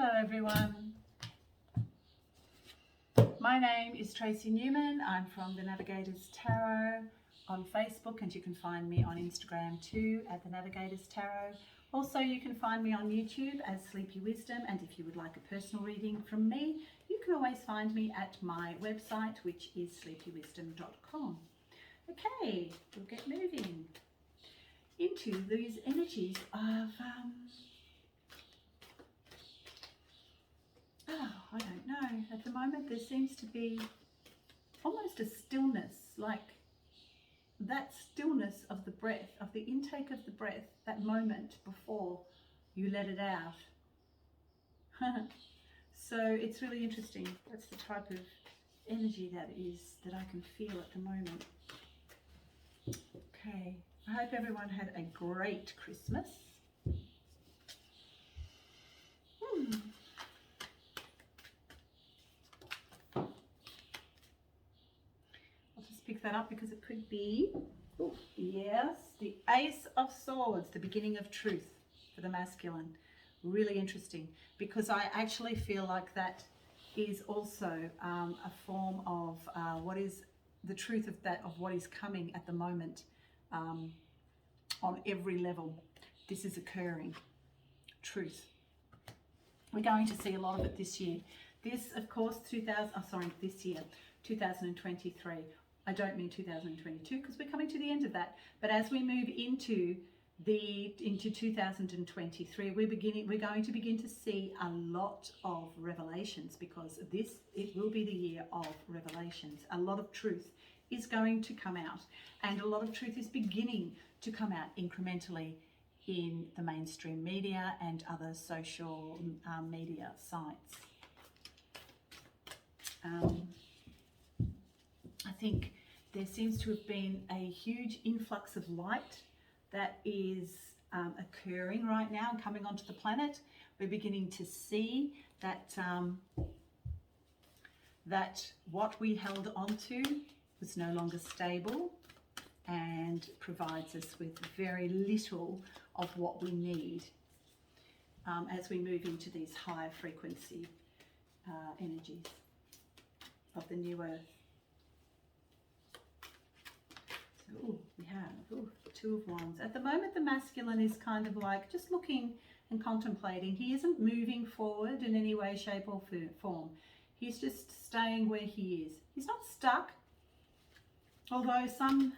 Hello everyone. My name is Tracy Newman. I'm from The Navigators Tarot on Facebook, and you can find me on Instagram too at The Navigators Tarot. Also, you can find me on YouTube as Sleepy Wisdom, and if you would like a personal reading from me, you can always find me at my website, which is sleepywisdom.com. Okay, we'll get moving into these energies of I don't know. At the moment, there seems to be almost a stillness, like that stillness of the breath, of the intake of the breath, that moment before you let it out. So it's really interesting. That's the type of energy that I can feel at the moment. Okay, I hope everyone had a great Christmas. Pick that up because it could be, yes, the Ace of Swords, the beginning of truth for the masculine. Really interesting, because I actually feel like that is also a form of what is the truth of that, of what is coming at the moment on every level. This is occurring. Truth. We're going to see a lot of it this year. This, of course, this year, 2023. I don't mean 2022 because we're coming to the end of that. But as we move into 2023, we're going to begin to see a lot of revelations, because it will be the year of revelations. A lot of truth is going to come out, and a lot of truth is beginning to come out incrementally in the mainstream media and other social media sites. I think there seems to have been a huge influx of light that is occurring right now and coming onto the planet. We're beginning to see that that what we held onto was no longer stable and provides us with very little of what we need as we move into these higher frequency energies of the new earth. We have Two of Wands. At the moment, the masculine is kind of like just looking and contemplating. He isn't moving forward in any way, shape or form. He's just staying where he is. He's not stuck. Although some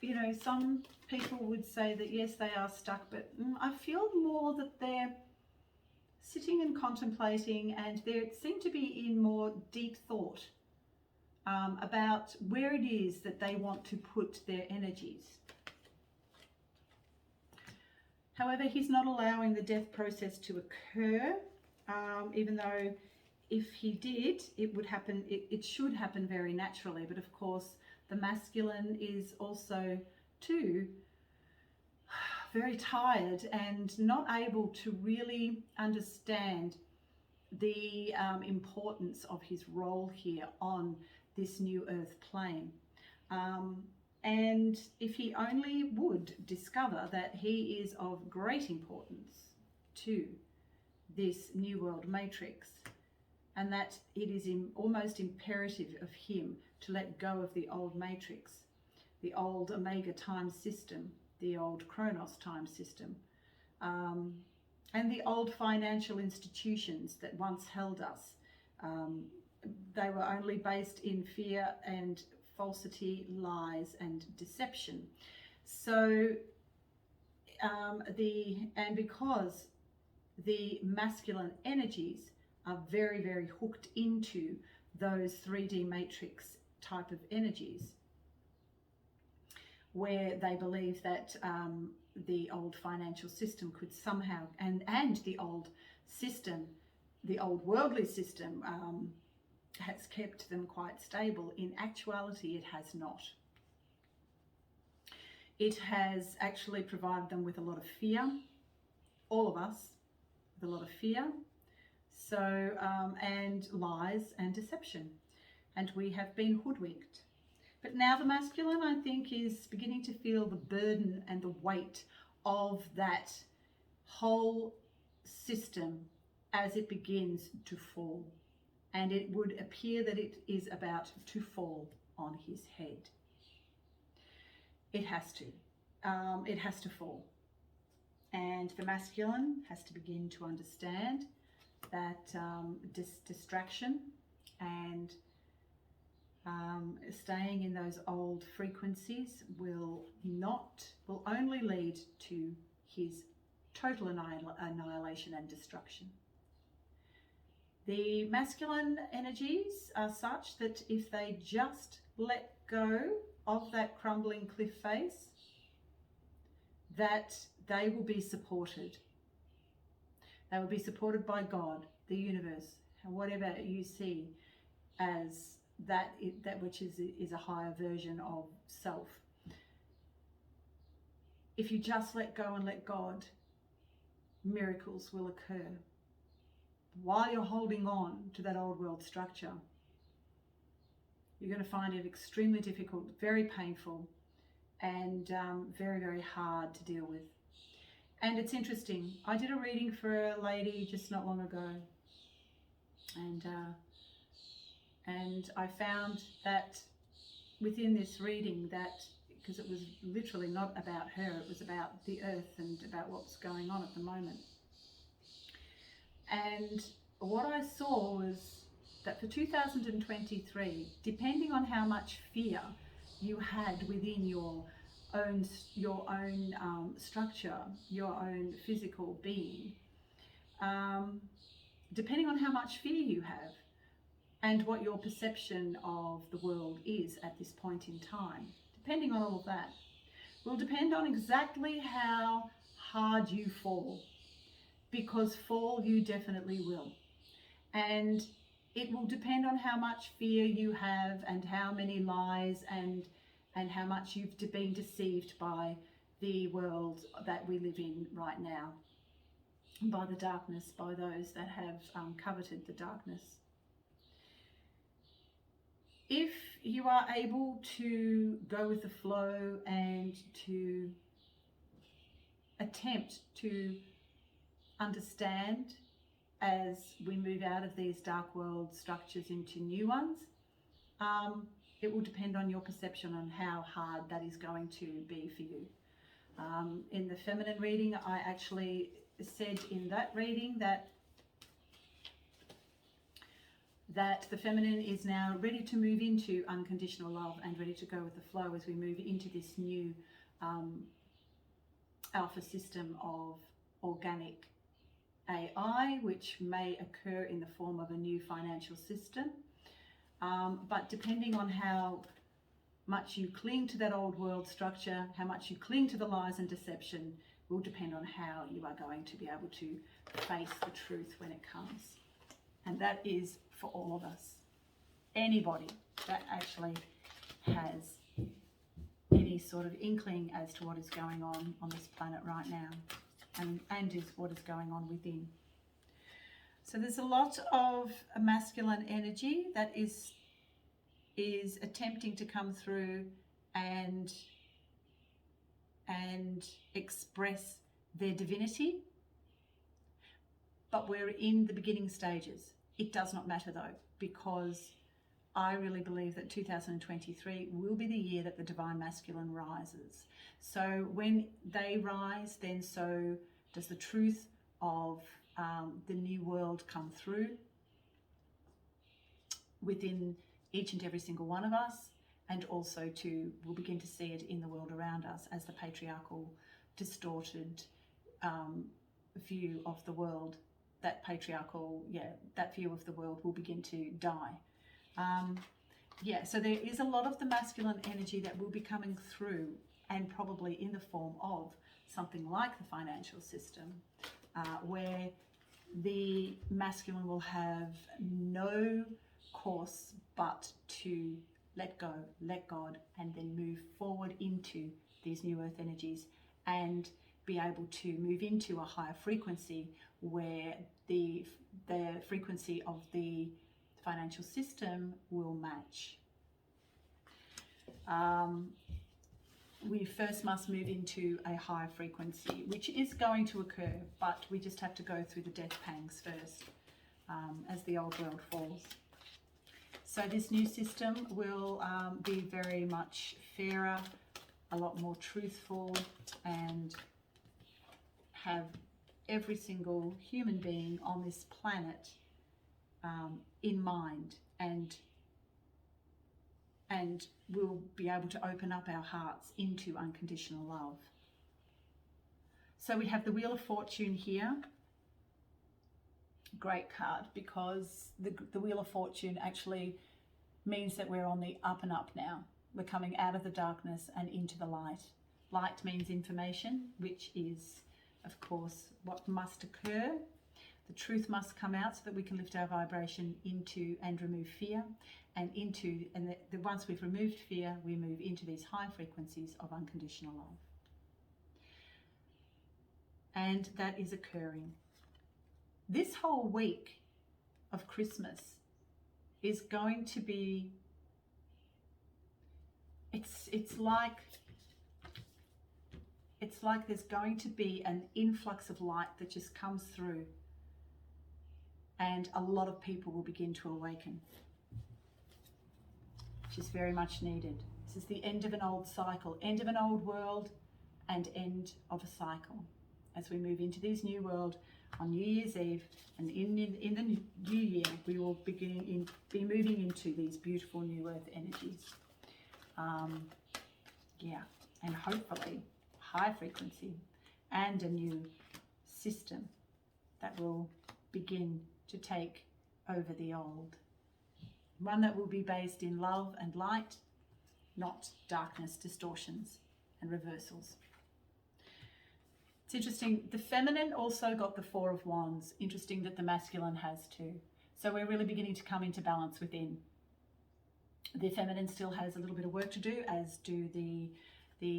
people would say that yes, they are stuck, but I feel more that they're sitting and contemplating, and they seem to be in more deep thought about where it is that they want to put their energies. However, he's not allowing the death process to occur, even though if he did, it would happen. It should happen very naturally. But of course, the masculine is also too very tired and not able to really understand the importance of his role here on this new earth plane. And if he only would discover that he is of great importance to this new world matrix, and that it is almost imperative of him to let go of the old matrix, the old Omega time system, the old Chronos time system, and the old financial institutions that once held us. They were only based in fear and falsity, lies and deception. So because the masculine energies are very, very hooked into those 3D matrix type of energies, where they believe that the old financial system could somehow, and the old system, the old worldly system, has kept them quite stable. In actuality, it has not. It has actually provided them with a lot of fear, all of us, with a lot of fear, so and lies and deception, and we have been hoodwinked. But now the masculine, I think, is beginning to feel the burden and the weight of that whole system as it begins to fall. And it would appear that it is about to fall on his head. It has to. It has to fall. And the masculine has to begin to understand that distraction and staying in those old frequencies will only lead to his total annihilation and destruction. The masculine energies are such that if they just let go of that crumbling cliff face, that they will be supported. They will be supported by God, the universe, whatever you see as that which is a higher version of self. If you just let go and let God, miracles will occur. While you're holding on to that old world structure, you're going to find it extremely difficult, very painful, and very, very hard to deal with. And it's interesting. I did a reading for a lady just not long ago, and I found that within this reading that, because it was literally not about her, it was about the earth and about what's going on at the moment. And what I saw was that for 2023, depending on how much fear you had within your own structure, your own physical being, depending on how much fear you have and what your perception of the world is at this point in time, depending on all of that, will depend on exactly how hard you fall, because fall you definitely will. And it will depend on how much fear you have and how many lies and how much you've been deceived by the world that we live in right now, by the darkness, by those that have coveted the darkness. If you are able to go with the flow and to attempt to understand as we move out of these dark world structures into new ones, it will depend on your perception on how hard that is going to be for you. In the feminine reading, I actually said in that reading that the feminine is now ready to move into unconditional love and ready to go with the flow as we move into this new alpha system of organic AI, which may occur in the form of a new financial system. But depending on how much you cling to that old world structure, how much you cling to the lies and deception, will depend on how you are going to be able to face the truth when it comes. And that is for all of us. Anybody that actually has any sort of inkling as to what is going on this planet right now, and is what is going on within. So there's a lot of masculine energy that is attempting to come through and express their divinity, but we're in the beginning stages. It does not matter though, because I really believe that 2023 will be the year that the divine masculine rises. So when they rise, then so does the truth of the new world come through within each and every single one of us, and also we'll begin to see it in the world around us as the patriarchal, distorted view of the world, that view of the world will begin to die. So there is a lot of the masculine energy that will be coming through, and probably in the form of something like the financial system, where the masculine will have no course but to let go, let God, and then move forward into these new earth energies and be able to move into a higher frequency where the frequency of the financial system will match. we first must move into a higher frequency, which is going to occur, but we just have to go through the death pangs first as the old world falls. So this new system will be very much fairer, a lot more truthful, and have every single human being on this planet in mind, and we'll be able to open up our hearts into unconditional love. So we have the Wheel of Fortune here. Great card, because the Wheel of Fortune actually means that we're on the up and up now. We're coming out of the darkness and into the light. Light means information, which is, of course, what must occur. The truth must come out so that we can lift our vibration into and remove fear, and once we've removed fear, we move into these high frequencies of unconditional love. And that is occurring. This whole week of Christmas is going to be, it's like there's going to be an influx of light that just comes through, and a lot of people will begin to awaken, which is very much needed. This is the end of an old cycle, end of an old world, and end of a cycle. As we move into this new world on New Year's Eve, and in the new year, we will be moving into these beautiful new earth energies. And hopefully high frequency and a new system that will begin to take over the old. One that will be based in love and light, not darkness, distortions and reversals. It's interesting, the feminine also got the Four of Wands. Interesting that the masculine has too. So we're really beginning to come into balance within. The feminine still has a little bit of work to do, as do the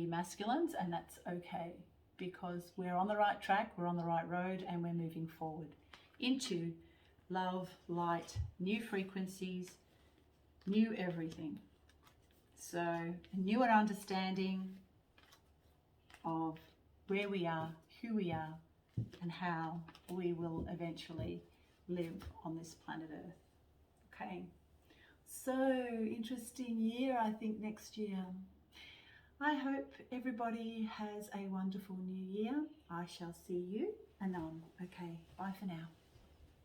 masculines, and that's okay, because we're on the right track, we're on the right road, and we're moving forward into love, light, new frequencies, new everything. So a newer understanding of where we are, who we are, and how we will eventually live on this planet Earth. Okay, so interesting year, I think, next year. I hope everybody has a wonderful new year. I shall see you anon. Okay, bye for now.